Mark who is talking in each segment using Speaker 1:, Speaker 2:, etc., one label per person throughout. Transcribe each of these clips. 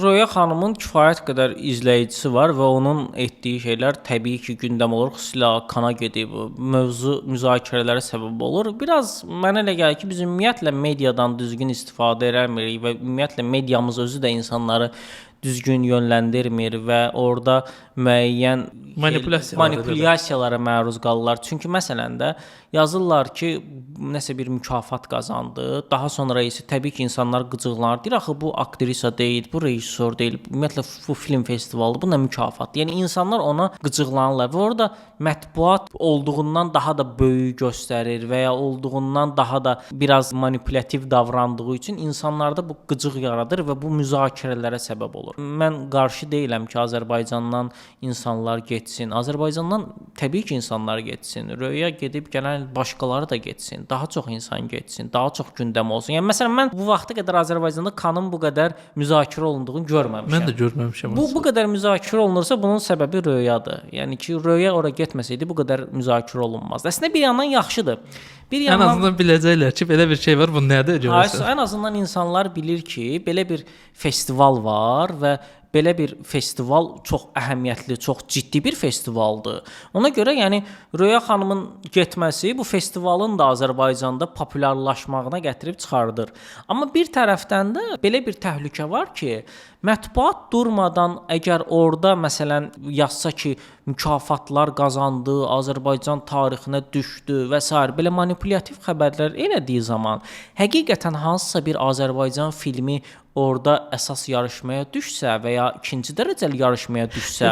Speaker 1: Röya xanımın kifayət qədər izləyicisi var və onun etdiyi şeylər təbii ki, gündəm olur, xüsusilə kana gedib, mövzu müzakirələrə səbəb olur. Biraz mənə elə gəlir ki, biz ümumiyyətlə mediadan düzgün istifadə eləmirik və ümumiyyətlə mediamız özü də insanları düzgün yönləndirmir və orada müəyyən manipulyasiyalara məruz qalırlar. Çünki məsələn də yazırlar ki, nəsə bir mükafat qazandı. Daha sonra isə təbii ki, insanlar qıcıqlanır. Deyir axı bu aktrisa deyil, bu rejissor deyil. Ümumiyyətlə bu film festivalıdır. Bu nə mükafat? Yəni insanlar ona qıcıqlanırlar və orada mətbuat olduğundan daha da böyük göstərir və ya olduğundan daha da biraz manipulativ davrandığı üçün insanlarda bu qıcıq yaradır və bu müzakirələrə səbəb olur. Mən qarşı deyiləm ki, Azərbaycandan insanlar getsin. Azərbaycandan təbii ki, insanlar getsin. Röya gedib gələn başqaları da getsin. Daha çox insan getsin. Daha çox gündəm olsun. Yəni məsələn mən bu vaxta qədər Azərbaycanda kanın bu qədər müzakirə olunduğunu görməmişəm.
Speaker 2: Mən də görməmişəm.
Speaker 1: Bu qədər müzakirə olunursa bunun səbəbi Röyadır. Yəni ki, Röya ora getməsəydi bu qədər müzakirə olunmazdı. Əslində bir yandan yaxşıdır.
Speaker 2: Ən azından biləcəklər ki, belə bir şey var, bu nədir görürsən?
Speaker 1: Ən azından insanlar bilir ki, belə bir festival var və belə bir festival çox əhəmiyyətli, çox ciddi bir festivaldır. Ona görə yəni Röya xanımın getməsi bu festivalın da Azərbaycanda populyarlaşmağına gətirib çıxardır. Amma bir tərəfdən də belə bir təhlükə var ki, mətbuat durmadan əgər orada məsələn yazsa ki, mükafatlar qazandı, Azərbaycan tarixinə düşdü və s. belə manipulyativ xəbərlər elədiyi zaman həqiqətən hansısa bir Azərbaycan filmi orada əsas yarışmaya düşsə və ya ikinci dərəcəli yarışmaya düşsə,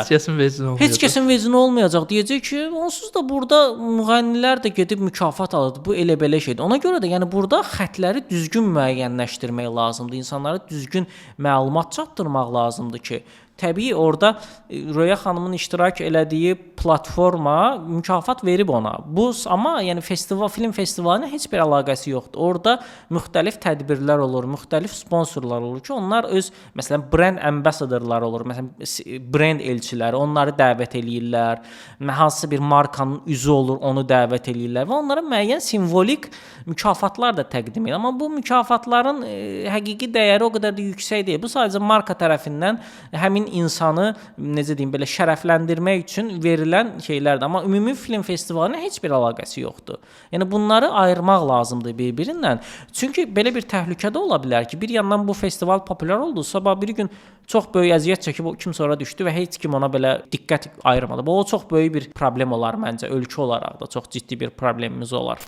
Speaker 1: heç kəsin vecinə olmayacaq. Deyəcək ki, onsuz da burada müğənnilər də gedib mükafat alır. Bu elə belə şeydir. Ona görə də yəni burada xəttləri düzgün müəyyənləşdirmək lazımdır. İnsanlara düzgün məlumat çatdırmaq lazımdır ki, təbii orada Röya xanımın iştirak elədiyi platforma mükafat verib ona. Bu amma yəni film festivalına heç bir əlaqəsi yoxdur. Orada müxtəlif tədbirlər olur, müxtəlif sponsorlar olur ki, onlar öz məsələn brend ambassadorları olur. Məsələn brend elçiləri, onları dəvət eləyirlər. Hansısa bir markanın üzü olur, onu dəvət eləyirlər və onlara müəyyən simvolik mükafatlar da təqdim edir. Amma bu mükafatların həqiqi dəyəri o qədər də yüksək deyil. Bu sadəcə marka tərəfindən həmin insanı necə deyim belə şərəfləndirmək üçün verilən şeylərdir. Amma ümumi film festivalına heç bir əlaqəsi yoxdur. Yəni bunları ayırmaq lazımdır bir-birindən. Çünki belə bir təhlükə də ola bilər ki, bir yandan bu festival populyar oldu, sabah bir gün çox böyük əziyyət çəkib o kim sonra düşdü və heç kim ona belə diqqət ayırmadı. Bu o çox böyük bir problem olar məncə. Ölkə olaraq da çox ciddi bir problemimiz olar.